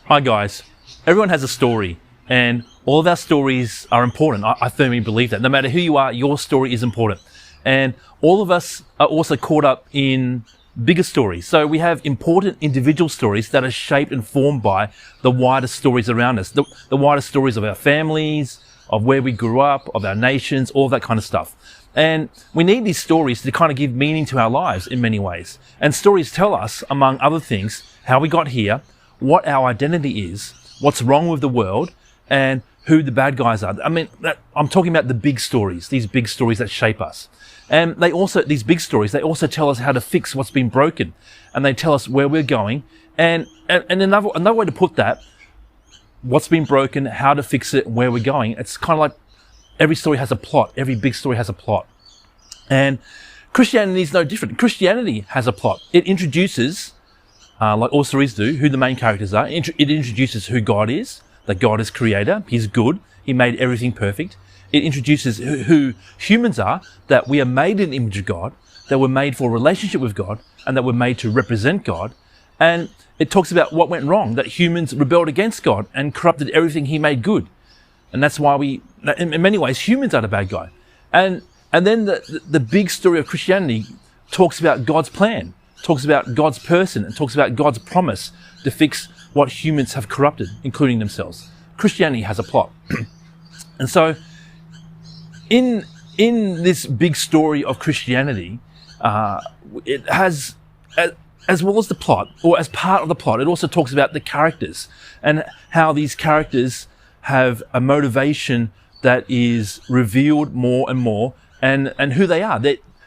Hi guys, everyone has a story and all of our stories are important. I firmly believe that. No matter who you are, your story is important. And all of us are also caught up in bigger stories. So we have important individual stories that are shaped and formed by the wider stories around us, the wider stories of our families, of where we grew up, of our nations, all that kind of stuff. And we need these stories to kind of give meaning to our lives in many ways. And stories tell us, among other things, how we got here, what our identity is, what's wrong with the world, and who the bad guys are. I mean, I'm talking about the big stories, these big stories that shape us. And these big stories, they also tell us how to fix what's been broken. And they tell us where we're going. And another way to put that, what's been broken, how to fix it, where we're going. It's kind of like every story has a plot. Every big story has a plot. And Christianity is no different. Christianity has a plot. It introduces, like all stories do, who the main characters are. It introduces who God is, that God is creator. He's good. He made everything perfect. It introduces who humans are, that we are made in the image of God, that we're made for a relationship with God, and that we're made to represent God. And it talks about what went wrong, that humans rebelled against God and corrupted everything He made good. And that's why in many ways, humans are the bad guy. And then the big story of Christianity talks about God's plan, talks about God's person, and talks about God's promise to fix what humans have corrupted, including themselves. Christianity has a plot. And so in this big story of Christianity, it has, as well as the plot, or as part of the plot, it also talks about the characters and how these characters have a motivation that is revealed more and more, and who they are.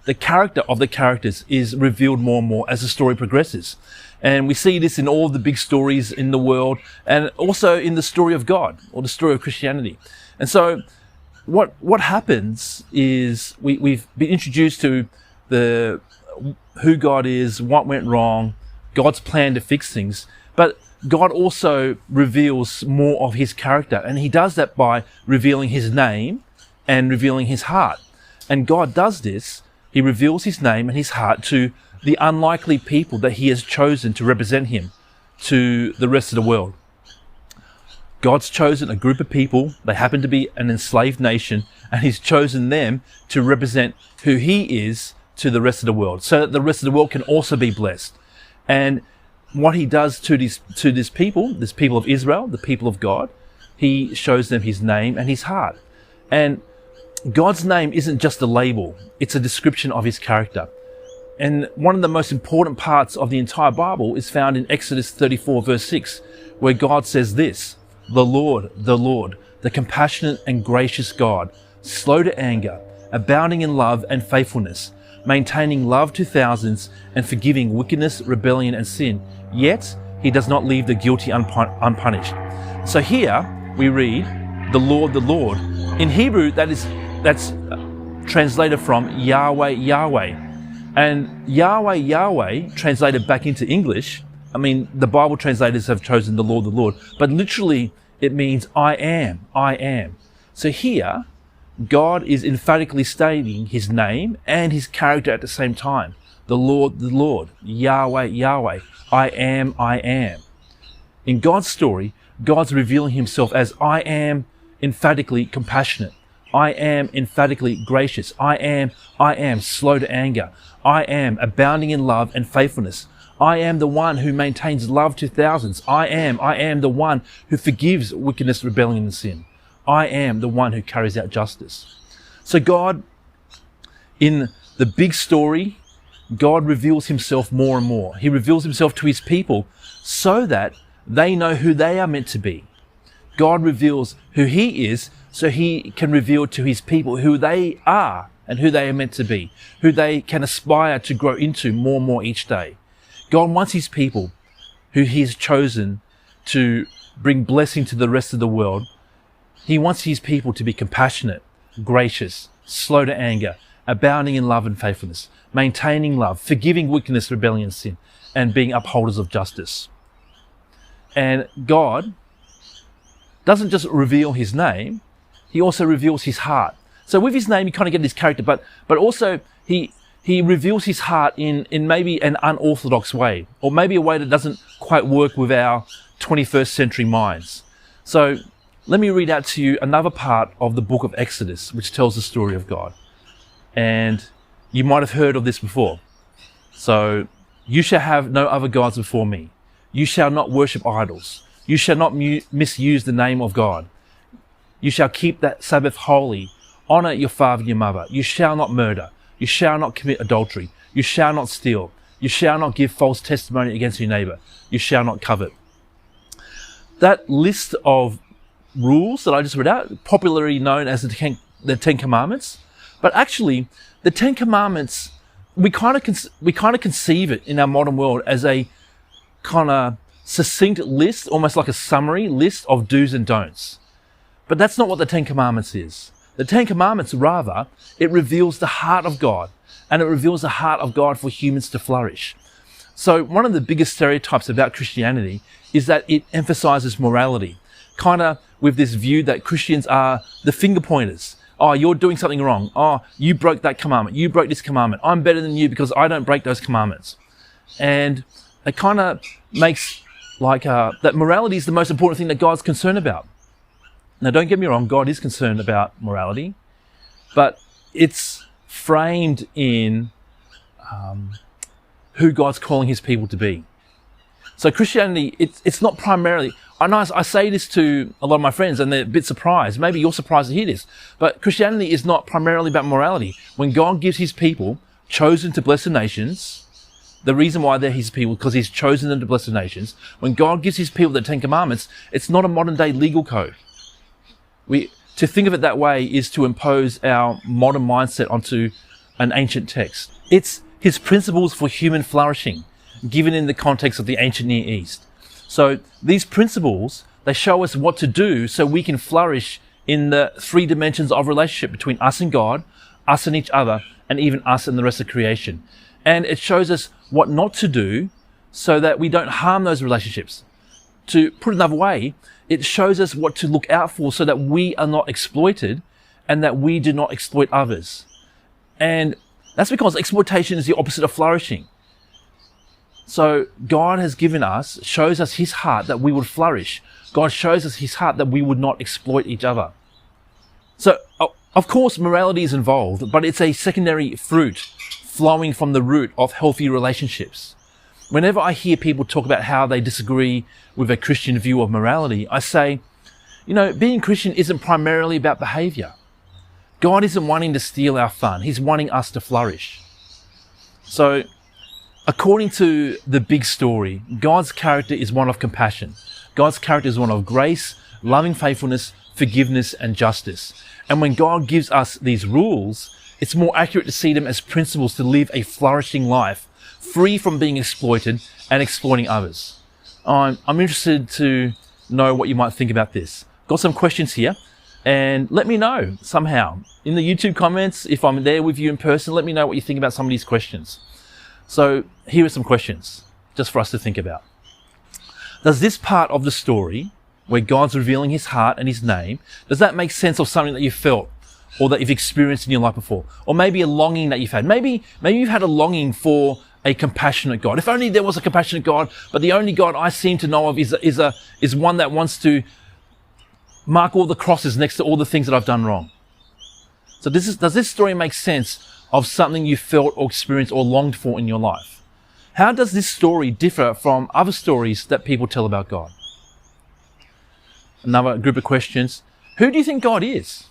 The character of the characters is revealed more and more as the story progresses. And we see this in all of the big stories in the world, and also in the story of God, or the story of Christianity. And so what happens is we've been introduced to who God is, what went wrong, God's plan to fix things. But God also reveals more of His character, and He does that by revealing His name and revealing His heart. And God does this. He reveals His name and His heart to the unlikely people that He has chosen to represent Him to the rest of the world. God's chosen a group of people. They happen to be an enslaved nation, and He's chosen them to represent who He is to the rest of the world, so that the rest of the world can also be blessed. And what He does to this people of Israel, the people of God, He shows them His name and His heart. And God's name isn't just a label, it's a description of His character. And one of the most important parts of the entire Bible is found in Exodus 34 verse 6, where God says this: the Lord, the compassionate and gracious God, slow to anger, abounding in love and faithfulness, maintaining love to thousands, and forgiving wickedness, rebellion, and sin. Yet He does not leave the guilty unpunished. So here we read, the Lord. In Hebrew, that's translated from Yahweh, Yahweh. And Yahweh, translated back into English, I mean, the Bible translators have chosen the Lord, but literally it means I am. So here, God is emphatically stating His name and His character at the same time. The Lord, Yahweh, Yahweh, I am. In God's story, God's revealing Himself as I am emphatically compassionate. I am emphatically gracious. I am slow to anger. I am abounding in love and faithfulness. I am the one who maintains love to thousands. I am the one who forgives wickedness, rebellion, and sin. I am the one who carries out justice. So God, in the big story, God reveals Himself more and more. He reveals Himself to His people so that they know who they are meant to be. God reveals who He is so He can reveal to His people who they are and who they are meant to be, who they can aspire to grow into more and more each day. God wants His people, who He has chosen to bring blessing to the rest of the world. He wants His people to be compassionate, gracious, slow to anger, abounding in love and faithfulness, maintaining love, forgiving wickedness, rebellion, and sin, and being upholders of justice. And God doesn't just reveal His name, He also reveals His heart. So with His name, you kind of get His character, but also He he reveals his heart in maybe an unorthodox way, or maybe a way that doesn't quite work with our 21st century minds. So let me read out to you another part of the book of Exodus, which tells the story of God. And you might have heard of this before. So, you shall have no other gods before me. You shall not worship idols. You shall not misuse the name of God. You shall keep that Sabbath holy. Honor your father and your mother. You shall not murder. You shall not commit adultery. You shall not steal. You shall not give false testimony against your neighbor. You shall not covet. That list of rules that I just read out, popularly known as the Ten Commandments, but actually the Ten Commandments, we kind of conceive it in our modern world as a kind of succinct list, almost like a summary list of do's and don'ts. But that's not what the Ten Commandments is. The Ten Commandments, rather, it reveals the heart of God, and it reveals the heart of God for humans to flourish. So one of the biggest stereotypes about Christianity is that it emphasizes morality, kind of with this view that Christians are the finger pointers. Oh, you're doing something wrong. Oh, you broke that commandment. You broke this commandment. I'm better than you because I don't break those commandments. And it kind of makes like that morality is the most important thing that God's concerned about. Now, don't get me wrong, God is concerned about morality, but it's framed in who God's calling his people to be. So Christianity, it's not primarily, I know I say this to a lot of my friends and they're a bit surprised. Maybe you're surprised to hear this, but Christianity is not primarily about morality. When God gives his people chosen to bless the nations, the reason why they're his people, because he's chosen them to bless the nations. When God gives his people the Ten Commandments, it's not a modern day legal code. To think of it that way is to impose our modern mindset onto an ancient text. It's his principles for human flourishing, given in the context of the ancient Near East. So these principles, they show us what to do so we can flourish in the three dimensions of relationship between us and God, us and each other, and even us and the rest of creation. And it shows us what not to do so that we don't harm those relationships. To put it another way, it shows us what to look out for so that we are not exploited and that we do not exploit others. And that's because exploitation is the opposite of flourishing. So God has given us, shows us his heart that we would flourish. God shows us his heart that we would not exploit each other. So, of course, morality is involved, but it's a secondary fruit flowing from the root of healthy relationships. Whenever I hear people talk about how they disagree with a Christian view of morality, I say, being Christian isn't primarily about behavior. God isn't wanting to steal our fun. He's wanting us to flourish. So, according to the big story, God's character is one of compassion. God's character is one of grace, loving faithfulness, forgiveness, and justice. And when God gives us these rules, it's more accurate to see them as principles to live a flourishing life, free from being exploited and exploiting others. I'm interested to know what you might think about this. Got some questions here, and let me know somehow in the YouTube comments. If I'm there with you in person, let me know what you think about some of these questions. So here are some questions just for us to think about. Does this part of the story where God's revealing his heart and his name, does that make sense of something that you felt or that you've experienced in your life before? Or maybe a longing that you've had. Maybe you've had a longing for a compassionate God. If only there was a compassionate God, but the only God I seem to know of is one that wants to mark all the crosses next to all the things that I've done wrong. So does this story make sense of something you felt or experienced or longed for in your life? How does this story differ from other stories that people tell about God? Another group of questions. Who do you think God is?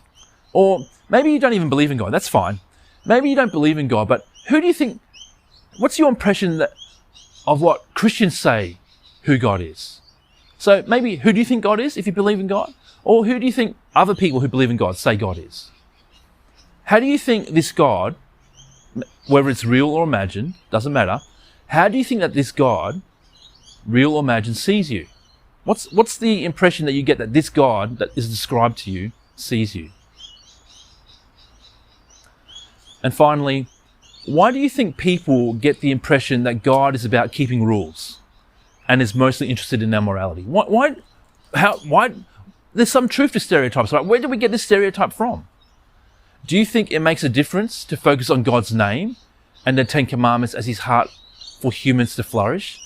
Or maybe you don't even believe in God. That's fine. Maybe you don't believe in God, but who do you think, what's your impression of what Christians say who God is? So maybe who do you think God is if you believe in God? Or who do you think other people who believe in God say God is? How do you think this God, whether it's real or imagined, doesn't matter, how do you think that this God, real or imagined, sees you? What's the impression that you get that this God that is described to you sees you? And finally, why do you think people get the impression that God is about keeping rules and is mostly interested in our morality? Why? There's some truth to stereotypes, right? Where do we get this stereotype from? Do you think it makes a difference to focus on God's name and the Ten Commandments as his heart for humans to flourish?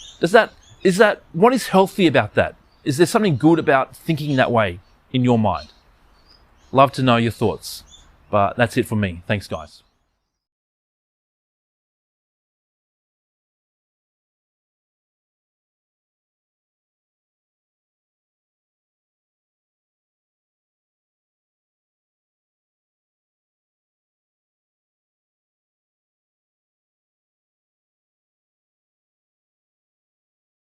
What is healthy about that? Is there something good about thinking that way in your mind? Love to know your thoughts. But that's it from me. Thanks, guys.